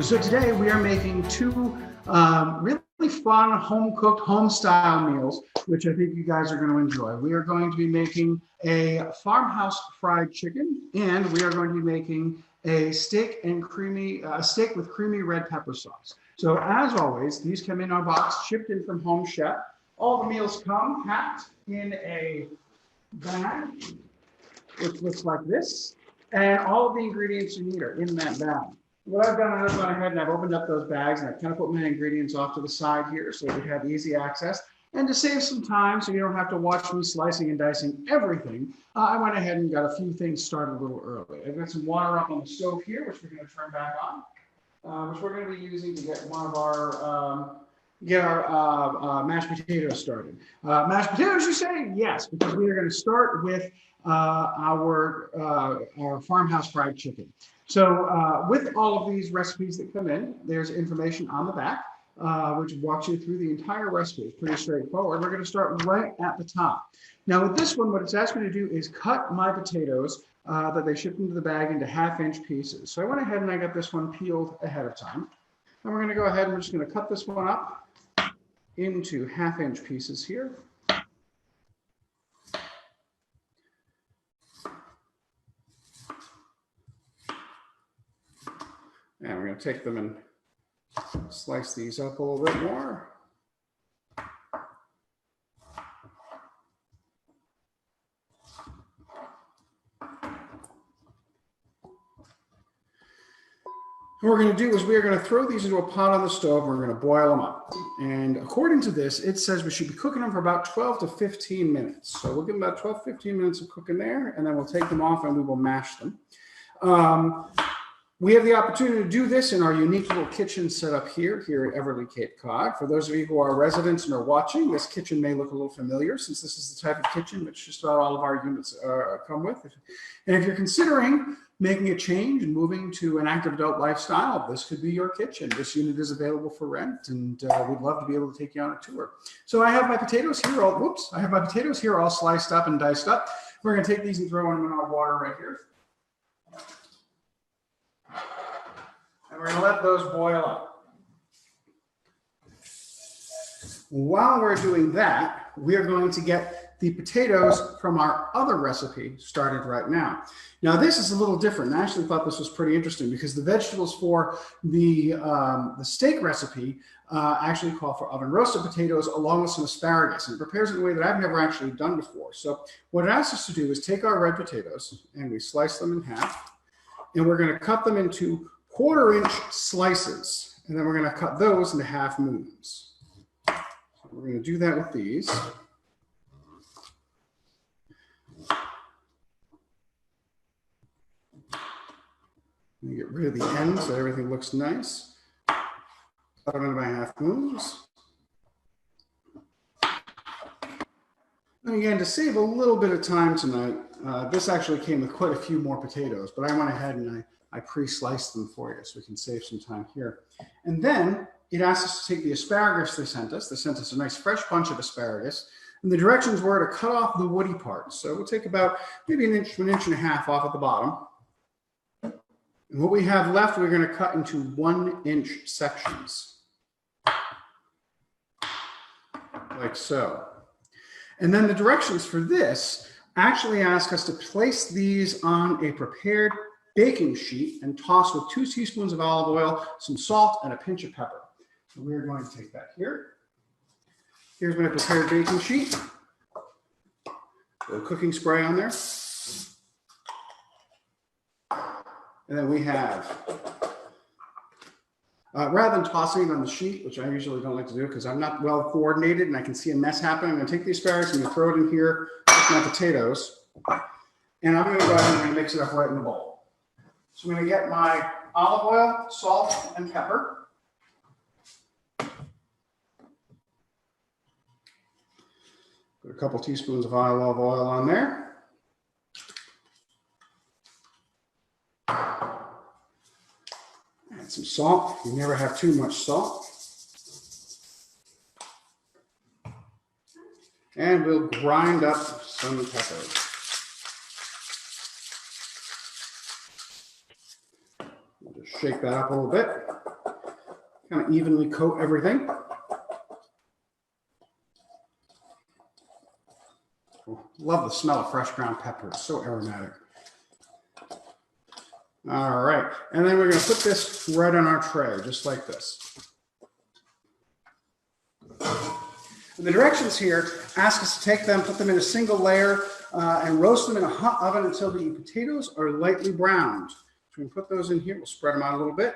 So today we are making two really fun home-cooked, home-style meals, which I think you guys are going to enjoy. We are going to be making a farmhouse fried chicken, and we are going to be making a steak with creamy red pepper sauce. So as always, these come in our box, shipped in from Home Chef. All the meals come packed in a bag, which looks like this, and all of the ingredients you need are in that bag. What I've done is I've gone ahead and I've opened up those bags and I've kind of put my ingredients off to the side here so that we have easy access. And to save some time so you don't have to watch me slicing and dicing everything, I went ahead and got a few things started a little early. I've got some water up on the stove here, which we're going to turn back on, which we're going to be using to get one of our mashed potatoes started. Mashed potatoes, you say? Yes, because we are going to start with our farmhouse fried chicken. So with all of these recipes that come in, there's information on the back, which walks you through the entire recipe. It's pretty straightforward. We're going to start right at the top. Now with this one, what it's asked me to do is cut my potatoes that they shipped into the bag into half-inch pieces. So I went ahead and I got this one peeled ahead of time. And we're going to go ahead and we're just going to cut this one up into half-inch pieces here. And we're going to take them and slice these up a little bit more. What we're going to do is we are going to throw these into a pot on the stove. We're going to boil them up. And according to this, it says we should be cooking them for about 12 to 15 minutes. So we'll give them about 12, 15 minutes of cooking there, and then we'll take them off and we will mash them. We have the opportunity to do this in our unique little kitchen set up here at Everly, Cape Cod. For those of you who are residents and are watching, this kitchen may look a little familiar since this is the type of kitchen which just about all of our units come with. And if you're considering making a change and moving to an active adult lifestyle, this could be your kitchen. This unit is available for rent, and we'd love to be able to take you on a tour. So I have my potatoes here all sliced up and diced up. We're going to take these and throw them in our water right here. And we're going to let those boil up. While we're doing that, we are going to get the potatoes from our other recipe started right now. Now, this is a little different. I actually thought this was pretty interesting because the vegetables for the steak recipe actually call for oven roasted potatoes along with some asparagus. And it prepares it in a way that I've never actually done before. So what it asks us to do is take our red potatoes and we slice them in half. And we're going to cut them into 1/4-inch slices, and then we're going to cut those into half moons. So we're going to do that with these. And get rid of the ends so everything looks nice. Cut them into my half moons. And again, to save a little bit of time tonight, this actually came with quite a few more potatoes, but I went ahead and I pre-sliced them for you so we can save some time here. And then it asked us to take the asparagus they sent us. They sent us a nice fresh bunch of asparagus. And the directions were to cut off the woody parts. So we'll take about maybe an inch to 1.5 inches off at the bottom. And what we have left, we're going to cut into 1-inch sections. Like so. And then the directions for this actually ask us to place these on a prepared baking sheet and toss with 2 teaspoons of olive oil, some salt, and a pinch of pepper. So we're going to take that here. Here's my prepared baking sheet. A little cooking spray on there. And then we have, rather than tossing it on the sheet, which I usually don't like to do because I'm not well coordinated and I can see a mess happening, I'm going to take the asparagus and throw it in here with my potatoes. And I'm going to go ahead and mix it up right in the bowl. So I'm going to get my olive oil, salt, and pepper. Put a couple teaspoons of olive oil on there. Add some salt. You never have too much salt. And we'll grind up some pepper. Shake that up a little bit. kind of evenly coat everything. Love the smell of fresh ground pepper. It's so aromatic. All right, and then we're going to put this right on our tray, just like this. And the directions here ask us to take them, put them in a single layer, and roast them in a hot oven until the potatoes are lightly browned. So we can put those in here. We'll spread them out a little bit.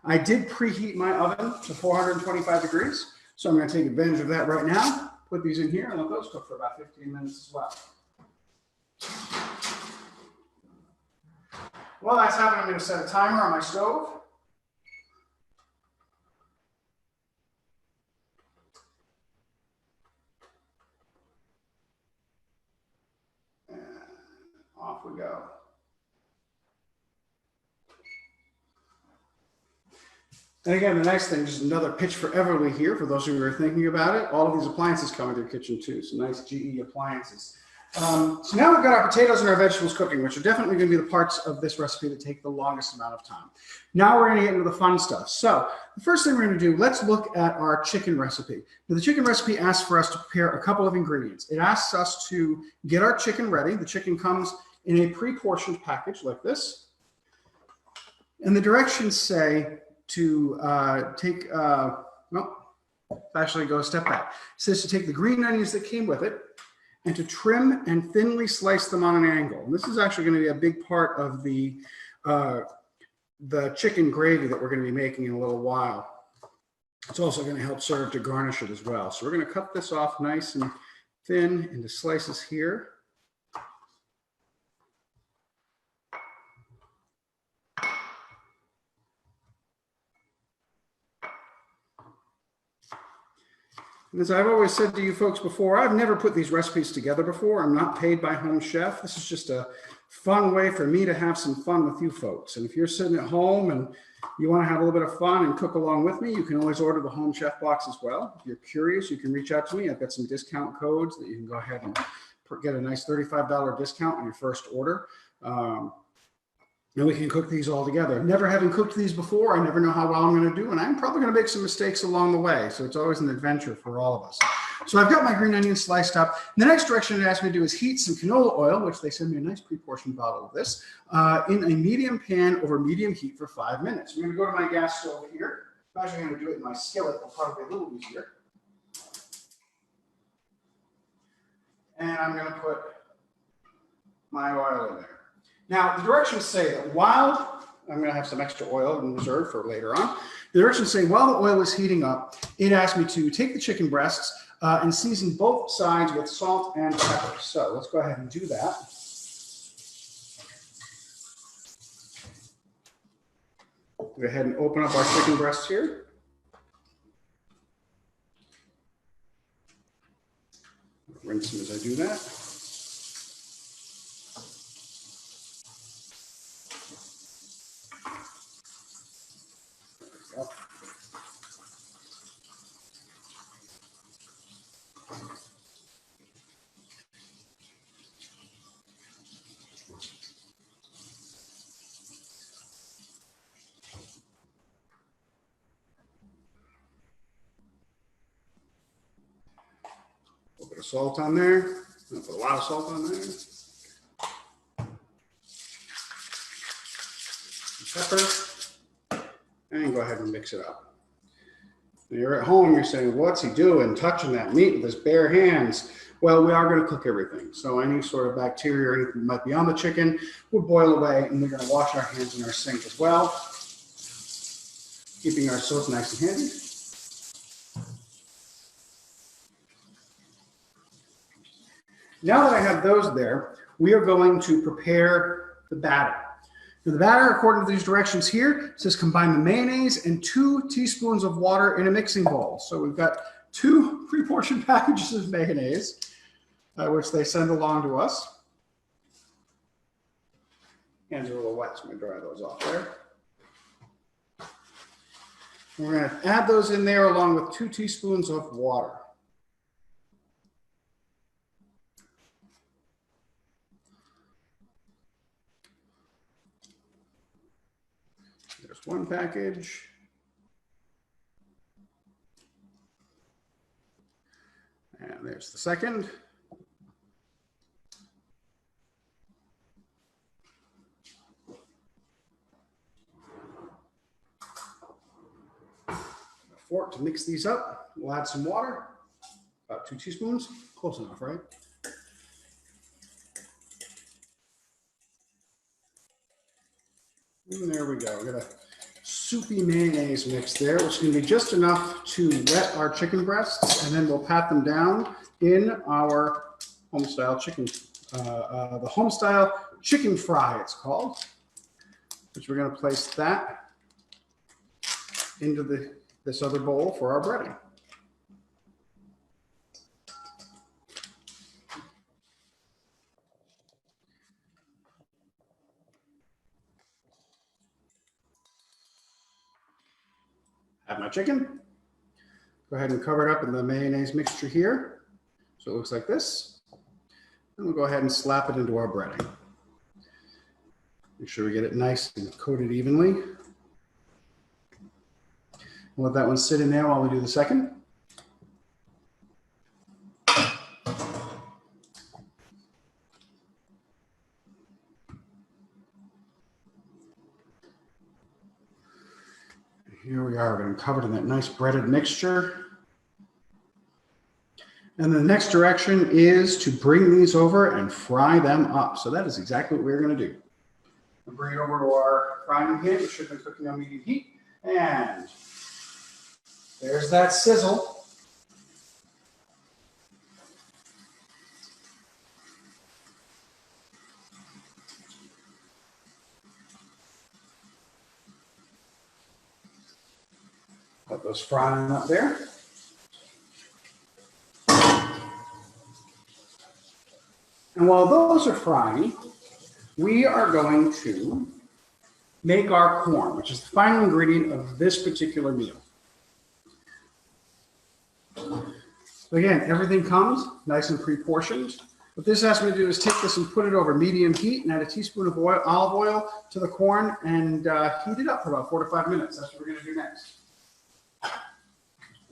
I did preheat my oven to 425 degrees, so I'm going to take advantage of that right now. Put these in here and let those cook for about 15 minutes as well. While that's happening, I'm going to set a timer on my stove. And off we go. And again, the nice thing, just another pitch for Everly here, for those of you who are thinking about it. All of these appliances come with your kitchen too, so nice GE appliances. So now we've got our potatoes and our vegetables cooking, which are definitely going to be the parts of this recipe that take the longest amount of time. Now we're going to get into the fun stuff. So the first thing we're going to do, let's look at our chicken recipe. Now, the chicken recipe asks for us to prepare a couple of ingredients. It asks us to get our chicken ready. The chicken comes in a pre-portioned package like this. And the directions say to actually go a step back. It says to take the green onions that came with it and to trim and thinly slice them on an angle. And this is actually going to be a big part of the chicken gravy that we're going to be making in a little while. It's also going to help serve to garnish it as well. So we're going to cut this off nice and thin into slices here. And as I've always said to you folks before, I've never put these recipes together before. I'm not paid by Home Chef. This is just a fun way for me to have some fun with you folks. And if you're sitting at home and you want to have a little bit of fun and cook along with me, you can always order the Home Chef box as well. If you're curious, you can reach out to me. I've got some discount codes that you can go ahead and get a nice $35 discount on your first order. And we can cook these all together. Never having cooked these before, I never know how well I'm going to do, and I'm probably going to make some mistakes along the way. So it's always an adventure for all of us. So I've got my green onions sliced up. And the next direction it asked me to do is heat some canola oil, which they send me a nice pre-portioned bottle of this, in a medium pan over medium heat for 5 minutes. I'm going to go to my gas stove here. I'm actually going to do it in my skillet. It'll probably be a little easier. And I'm going to put my oil in there. Now, the directions say that while I'm going to have some extra oil in reserve for later on, the directions say while the oil is heating up, it asked me to take the chicken breasts and season both sides with salt and pepper. So let's go ahead and do that. Go ahead and open up our chicken breasts here. Rinse them as I do that. A little bit of salt on there. I'll put a lot of salt on there. Pepper. And go ahead and mix it up. Now you're at home, you're saying, what's he doing? Touching that meat with his bare hands. Well, we are going to cook everything. So any sort of bacteria or anything that might be on the chicken will boil away, and we're going to wash our hands in our sink as well, keeping our soap nice and handy. Now that I have those there, we are going to prepare the batter. Now the batter, according to these directions here, says combine the mayonnaise and 2 teaspoons of water in a mixing bowl. So we've got 2 pre-portioned packages of mayonnaise, which they send along to us. Hands are a little wet, so I'm going to dry those off there. And we're going to add those in there along with 2 teaspoons of water. There's one package. There's the second. A fork to mix these up. We'll add some water, about 2 teaspoons, close enough, right? And there we go. We got a soupy mayonnaise mix there, which is going to be just enough to wet our chicken breasts, and then we'll pat them down in our home-style chicken, the home-style chicken fry, it's called, which we're going to place that into this other bowl for our breading. Have my chicken. Go ahead and cover it up in the mayonnaise mixture here. So it looks like this. And we'll go ahead and slap it into our breading. Make sure we get it nice and coated evenly. We'll let that one sit in there while we do the second. Here we are, we're going to cover it in that nice breaded mixture. And the next direction is to bring these over and fry them up. So that is exactly what we're going to do. We'll bring it over to our frying pan, which should have been cooking on medium heat. And there's that sizzle. Let those frying up there. And while those are frying, we are going to make our corn, which is the final ingredient of this particular meal. So again, everything comes nice and pre-portioned. What this asks me to do is take this and put it over medium heat and add a teaspoon of olive oil to the corn and heat it up for about 4 to 5 minutes. That's what we're going to do next.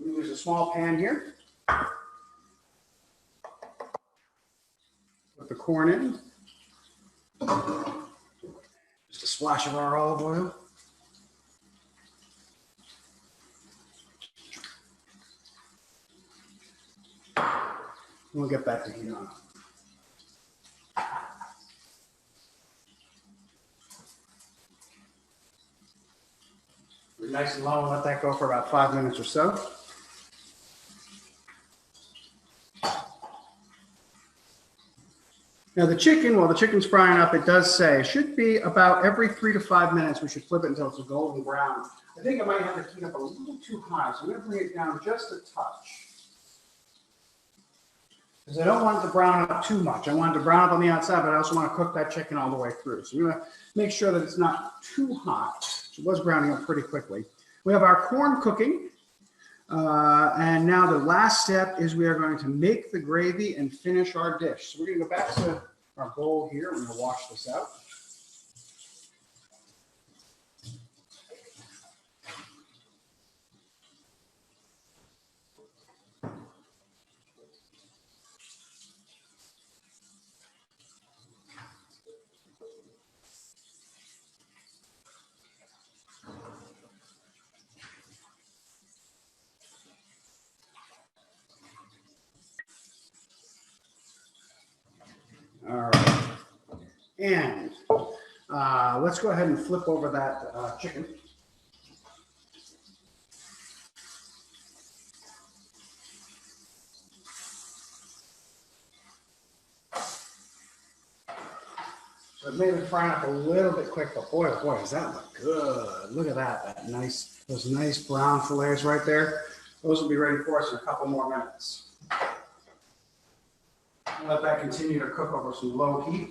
Use a small pan here. Put the corn in. Just a splash of our olive oil. We'll get that to heat on. We're nice and low and let that go for about 5 minutes or so. Now the chicken, while the chicken's frying up, it does say, it should be about every 3 to 5 minutes, we should flip it until it's a golden brown. I think I might have to heat up a little too high, so I'm going to bring it down just a touch. Because I don't want it to brown up too much. I want it to brown up on the outside, but I also want to cook that chicken all the way through. So I'm going to make sure that it's not too hot. It was browning up pretty quickly. We have our corn cooking. And now the last step is we are going to make the gravy and finish our dish. So we're going to go back to our bowl here. We're going to wash this out. All right, and let's go ahead and flip over that chicken. So it made it frying up a little bit quick, but boy, oh boy, does that look good. Look at that, those nice brown fillets right there. Those will be ready for us in a couple more minutes. Let that continue to cook over some low heat.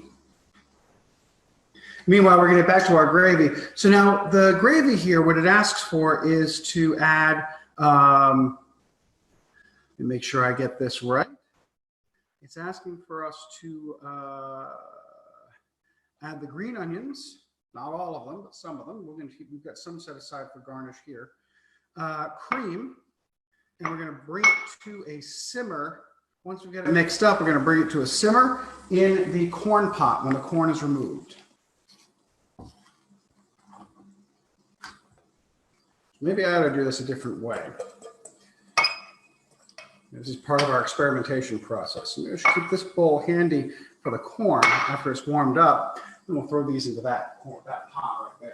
Meanwhile, we're going to get back to our gravy. So now the gravy here, what it asks for is to add, let me make sure I get this right. It's asking for us to add the green onions, not all of them, but some of them. We've got some set aside for garnish here. Cream, and we're going to bring it to a simmer Once we get it mixed up, we're going to bring it to a simmer in the corn pot when the corn is removed. Maybe I ought to do this a different way. This is part of our experimentation process. Maybe I should keep this bowl handy for the corn after it's warmed up, and we'll throw these into that pot right there.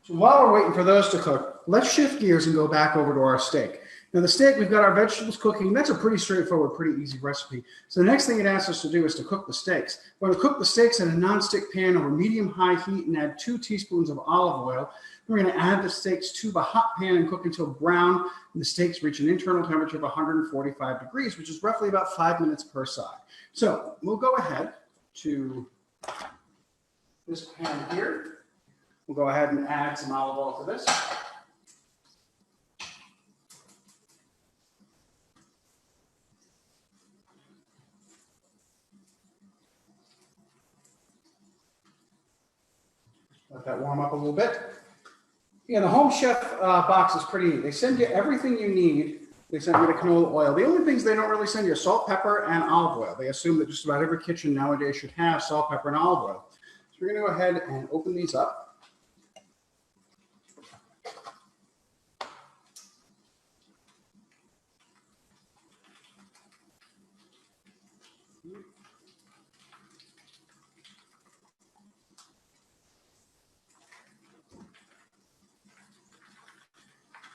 So while we're waiting for those to cook, let's shift gears and go back over to our steak. Now the steak, we've got our vegetables cooking. That's a pretty straightforward, pretty easy recipe. So the next thing it asks us to do is to cook the steaks. We're going to cook the steaks in a non-stick pan over medium-high heat and add 2 teaspoons of olive oil. We're going to add the steaks to the hot pan and cook until brown. And the steaks reach an internal temperature of 145 degrees, which is roughly about 5 minutes per side. So we'll go ahead to this pan here. We'll go ahead and add some olive oil to this. Let that warm up a little bit. Yeah, the Home Chef box is pretty neat. They send you everything you need. They send you the canola oil. The only things they don't really send you are salt, pepper, and olive oil. They assume that just about every kitchen nowadays should have salt, pepper, and olive oil. So we're going to go ahead and open these up.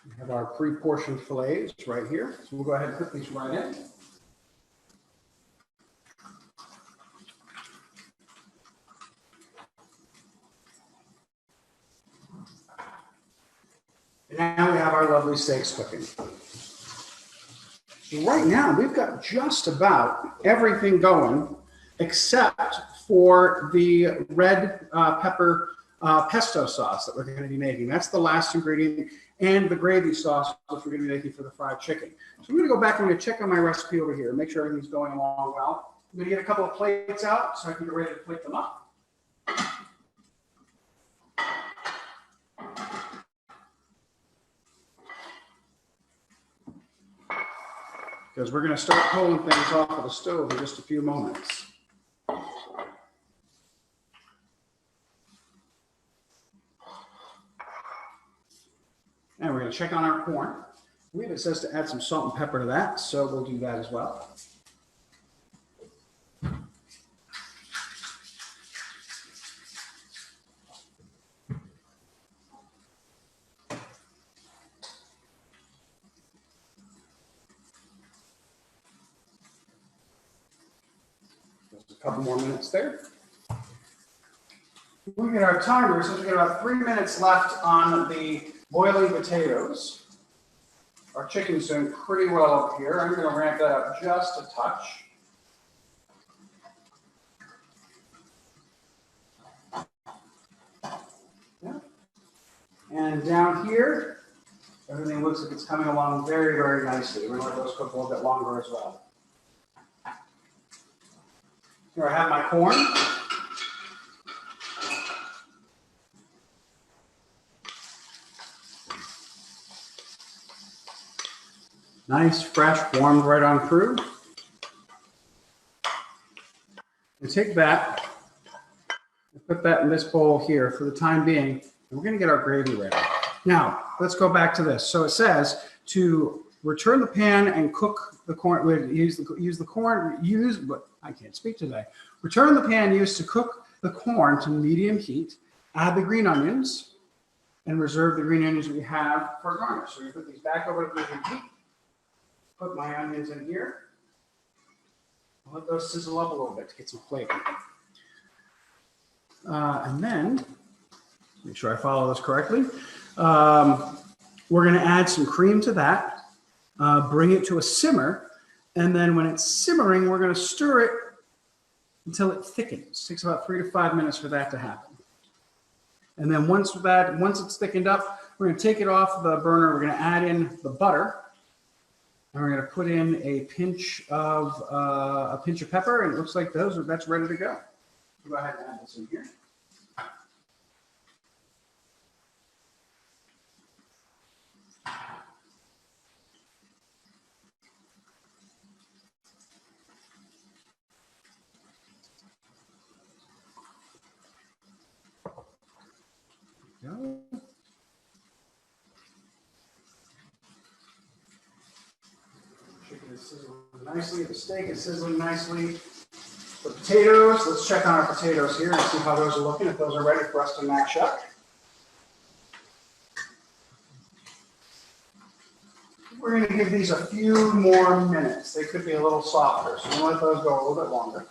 We have our pre-portioned fillets right here. So we'll go ahead and put these right in. And now we have our lovely steaks cooking. So right now we've got just about everything going except for the red pepper pesto sauce that we're going to be making. That's the last ingredient, and the gravy sauce, which we're going to be making for the fried chicken. So I'm going to go back and I'm going to check on my recipe over here, make sure everything's going along well. I'm going to get a couple of plates out so I can get ready to plate them up. Because we're going to start pulling things off of the stove in just a few moments. And we're going to check on our corn. I believe it says to add some salt and pepper to that, so we'll do that as well. Just a couple more minutes there. We'll get our timer, since we've got about 3 minutes left on the boiling potatoes. Our chicken's doing pretty well up here. I'm going to ramp that up just a touch. Yeah. And down here, everything looks like it's coming along very, very nicely. We're going to let those cook a little bit longer as well. Here I have my corn. Nice, fresh, warmed right on through. And take that and put that in this bowl here for the time being. And we're going to get our gravy ready. Now, let's go back to this. So it says to return the pan and cook the corn. But I can't speak today. Return the pan used to cook the corn to medium heat. Add the green onions and reserve the green onions we have for garnish. So we put these back over to medium heat. Put my onions in here. I'll let those sizzle up a little bit to get some flavor. And then, make sure I follow this correctly. We're going to add some cream to that, bring it to a simmer, and then when it's simmering, we're going to stir it until it thickens. It takes about 3 to 5 minutes for that to happen. And then once it's thickened up, we're going to take it off the burner. We're going to add in the butter. And we're going to put in a pinch of pepper, and it looks like that's ready to go. Go ahead and add this in here. is sizzling nicely. The steak is sizzling nicely. The potatoes, let's check on our potatoes here and see how those are looking, if those are ready for us to mash up. We're going to give these a few more minutes. They could be a little softer, so we'll let those go a little bit longer.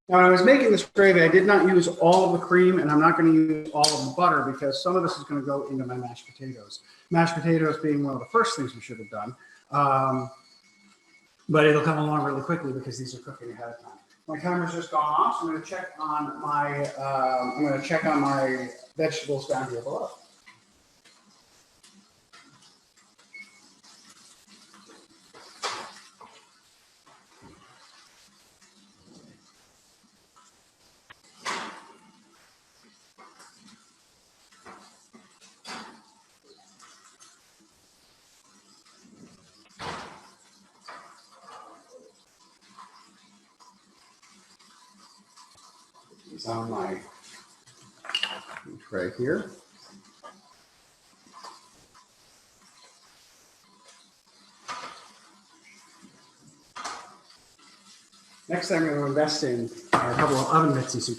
Now, when I was making this gravy, I did not use all of the cream, and I'm not going to use all of the butter because some of this is going to go into my mashed potatoes. Mashed potatoes being one of the first things we should have done, but it'll come along really quickly because these are cooking ahead of time. My timer's just gone off, so I'm going to check on my vegetables down here below. On my tray here. Next thing I'm going to invest in are a couple of oven mitts and some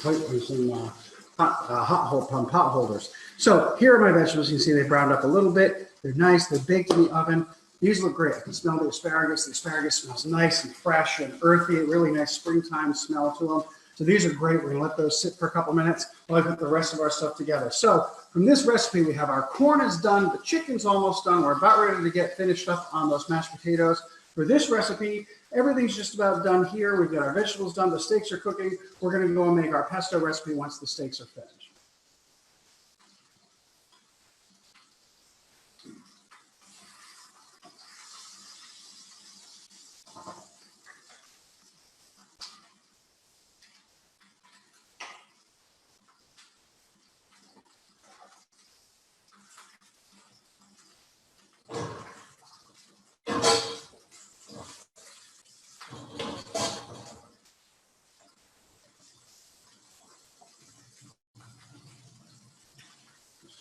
pot holders. So here are my vegetables. You can see they browned up a little bit. They're nice. They're baked in the oven. These look great. I can smell the asparagus. The asparagus smells nice and fresh and earthy. A really nice springtime smell to them. So these are great. We're going to let those sit for a couple minutes while I put the rest of our stuff together. So from this recipe, we have our corn is done. The chicken's almost done. We're about ready to get finished up on those mashed potatoes. For this recipe, everything's just about done here. We've got our vegetables done. The steaks are cooking. We're going to go and make our pesto recipe once the steaks are finished.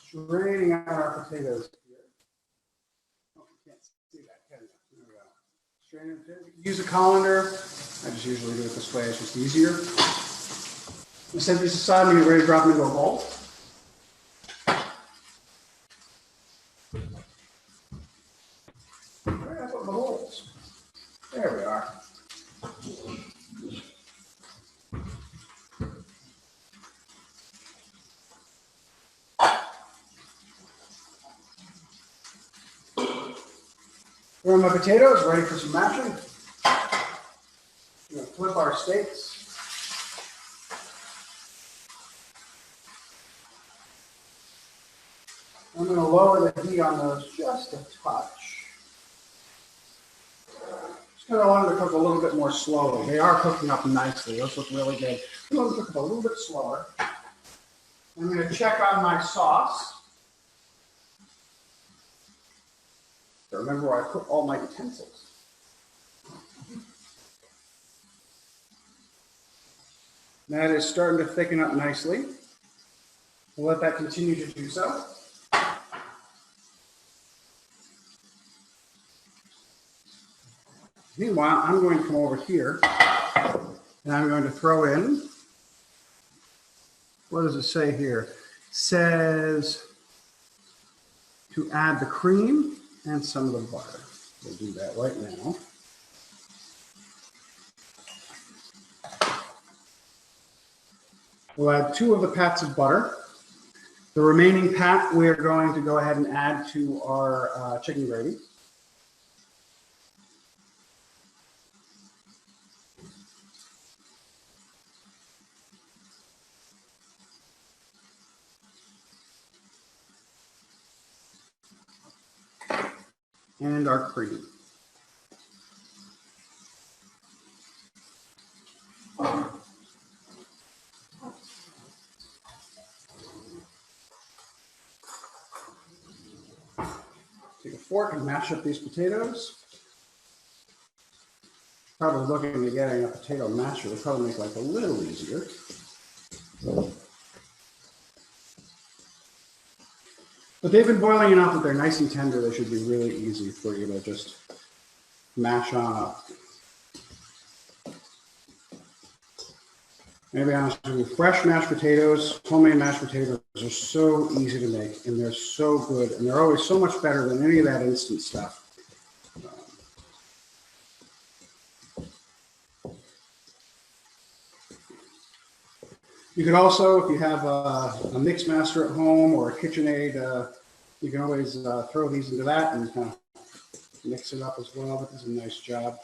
Straining out our potatoes here. Oh, you can't see that, can you? There we go. Straining potatoes. You can use a colander. I just usually do it this way. It's just easier. I'm set these aside and get ready to drop them into a bowl. Where did I put the bowls? There we are. Here are my potatoes, ready for some mashing. We're going to flip our steaks. I'm going to lower the heat on those just a touch. Just going to want them to cook a little bit more slowly. They are cooking up nicely. Those look really good. I'm going to cook them a little bit slower. I'm going to check on my sauce. Remember where I put all my utensils. That is starting to thicken up nicely. We'll let that continue to do so. Meanwhile, I'm going to come over here and I'm going to throw in, what does it say here? It says to add the cream and some of the butter. We'll do that right now. We'll add 2 of the pats of butter. The remaining pat we're going to go ahead and add to our chicken gravy. And our cream. Take a fork and mash up these potatoes. Probably looking to getting a potato masher would probably make life a little easier. But they've been boiling enough that they're nice and tender. They should be really easy for you to just mash on up. Maybe honest with you, fresh mashed potatoes, homemade mashed potatoes are so easy to make, and they're so good, and they're always so much better than any of that instant stuff. You could also, if you have a mix master at home or a KitchenAid, you can always throw these into that and kind of mix it up as well. But this is a nice job.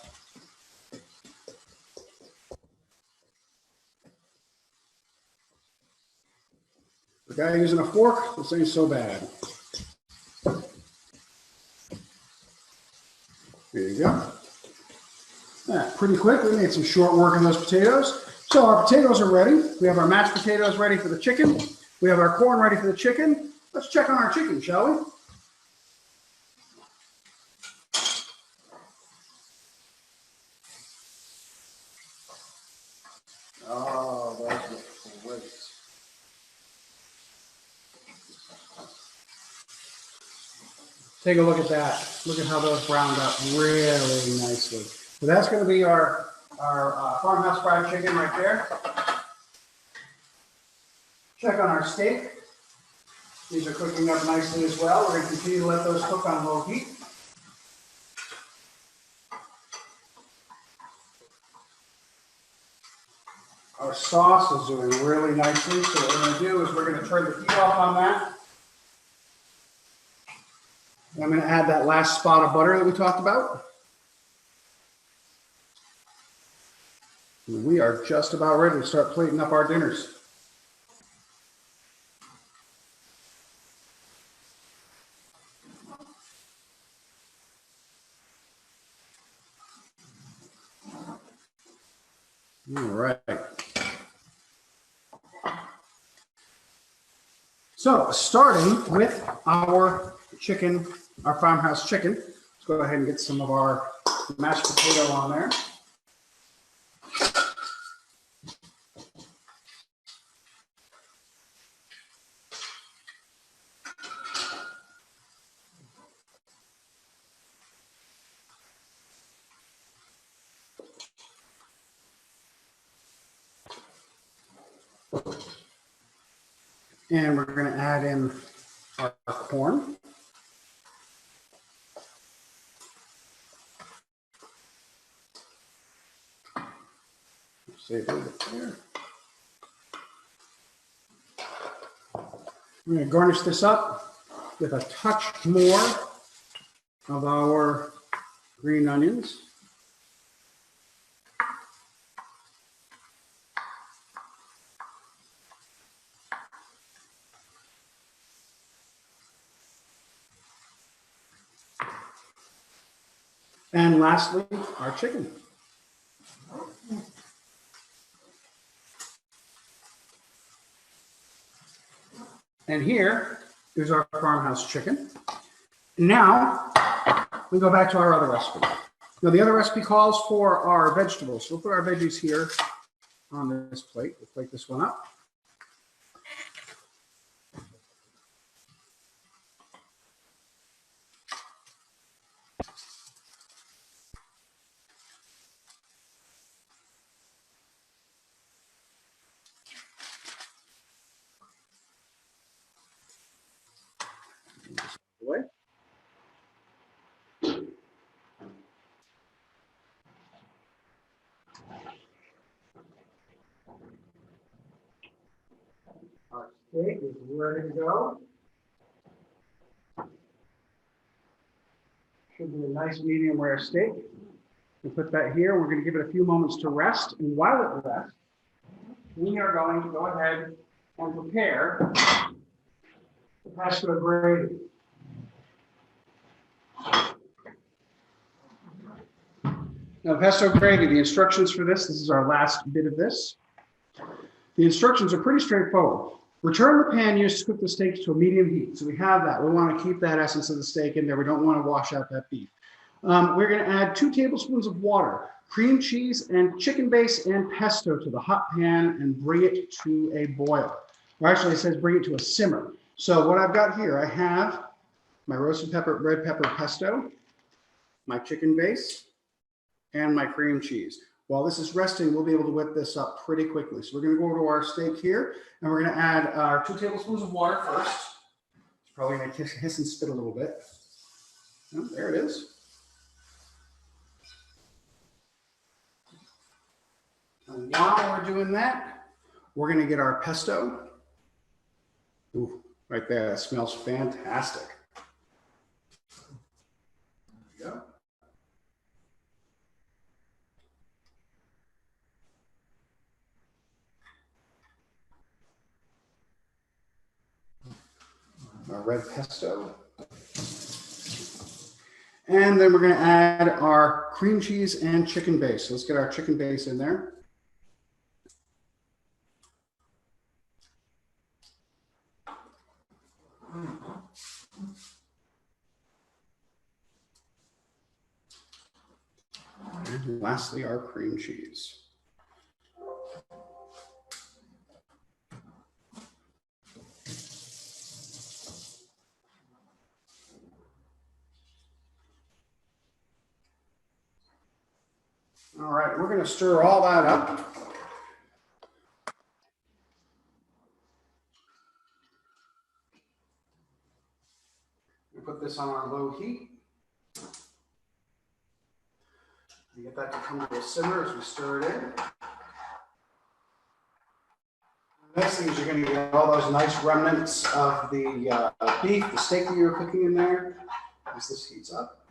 The guy using a fork, this ain't so bad. There you go. Pretty quick, we made some short work of those potatoes. So our potatoes are ready. We have our mashed potatoes ready for the chicken. We have our corn ready for the chicken. Let's check on our chicken, shall we? Oh, those look great. Take a look at that. Look at how those browned up really nicely. So that's going to be our farmhouse fried chicken right there. Check on our steak. These are cooking up nicely as well. We're going to continue to let those cook on low heat. Our sauce is doing really nicely. So what we're going to do is we're going to turn the heat off on that. I'm going to add that last spot of butter that we talked about. And we are just about ready to start plating up our dinners. All right. So starting with our chicken, our farmhouse chicken, let's go ahead and get some of our mashed potato on there. And we're going to add in our corn. Save it there. We're going to garnish this up with a touch more of our green onions. And lastly, our chicken. And here is our farmhouse chicken. Now, we go back to our other recipe. Now, the other recipe calls for our vegetables. So we'll put our veggies here on this plate. We'll plate this one up. Away. Our steak is ready to go. Should be a nice medium rare steak. We'll put that here. We're going to give it a few moments to rest. And while it rests, we are going to go ahead and prepare the pesto gravy. Now, pesto gravy, the instructions for this is our last bit of this. The instructions are pretty straightforward. Return the pan used to cook the steaks to a medium heat. So we have that. We want to keep that essence of the steak in there. We don't want to wash out that beef. We're going to add 2 tablespoons of water, cream cheese, and chicken base and pesto to the hot pan and bring it to a boil. Or actually, it says bring it to a simmer. So what I've got here, I have my roasted red pepper pesto, my chicken base, and my cream cheese. While this is resting, we'll be able to whip this up pretty quickly. So we're going to go over to our steak here, and we're going to add our 2 tablespoons of water first. It's probably going to hiss and spit a little bit. Oh, there it is. And while we're doing that, we're going to get our pesto. Ooh, right there, that smells fantastic. There we go. Our red pesto. And then we're going to add our cream cheese and chicken base. So let's get our chicken base in there. And lastly, our cream cheese. All right, we're going to stir all that up. We put this on our low heat. We get that to come to a simmer as we stir it in. The next thing is you're going to get all those nice remnants of the beef, the steak that you were cooking in there as this heats up.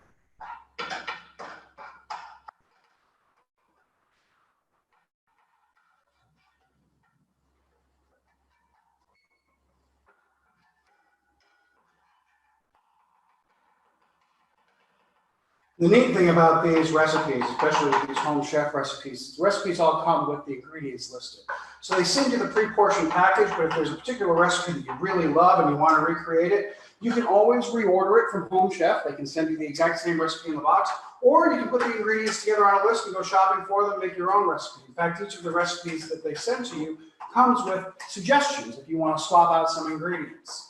The neat thing about these recipes, especially with these home chef recipes, the recipes all come with the ingredients listed. So they send you the pre-portioned package, but if there's a particular recipe that you really love and you want to recreate it, you can always reorder it from Home Chef. They can send you the exact same recipe in the box, or you can put the ingredients together on a list and go shopping for them, make your own recipe. In fact, each of the recipes that they send to you comes with suggestions if you want to swap out some ingredients.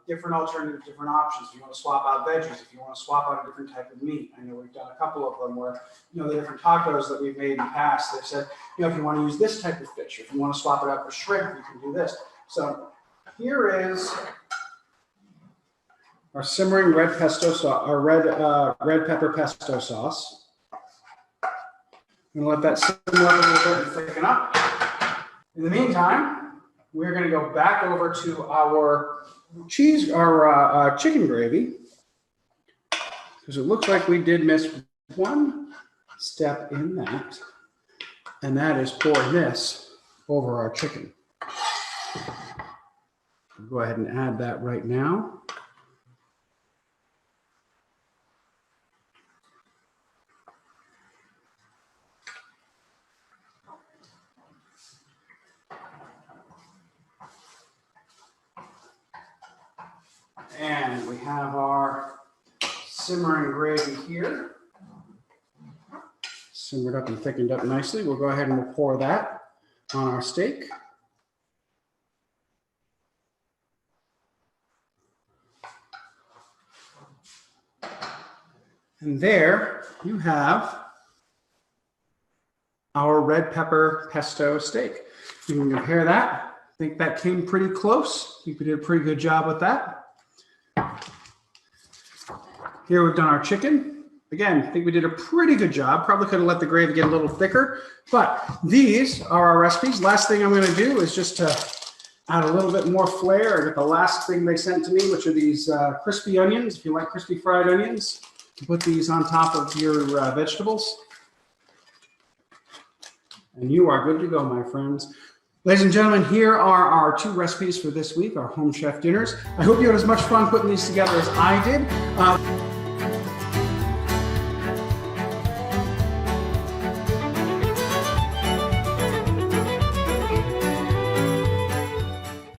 Different alternatives, different options. If you want to swap out veggies, if you want to swap out a different type of meat. I know we've done a couple of them where, the different tacos that we've made in the past, they've said, if you want to use this type of fish, if you want to swap it out for shrimp, you can do this. So here is our simmering red pesto sauce, our red pepper pesto sauce. I'm going to let that simmer up a little bit and thicken up. In the meantime, we're going to go back over to our chicken gravy, because it looks like we did miss one step in that, and that is pouring this over our chicken. I'll go ahead and add that right now. And we have our simmering gravy here. Simmered up and thickened up nicely. We'll go ahead and we'll pour that on our steak. And there you have our red pepper pesto steak. You can compare that. I think that came pretty close. You did a pretty good job with that. Here we've done our chicken. Again, I think we did a pretty good job. Probably could have let the gravy get a little thicker, but these are our recipes. Last thing I'm going to do is just to add a little bit more flair. I got the last thing they sent to me, which are these crispy onions. If you like crispy fried onions, you put these on top of your vegetables. And you are good to go, my friends. Ladies and gentlemen, here are our 2 recipes for this week, our Home Chef dinners. I hope you had as much fun putting these together as I did.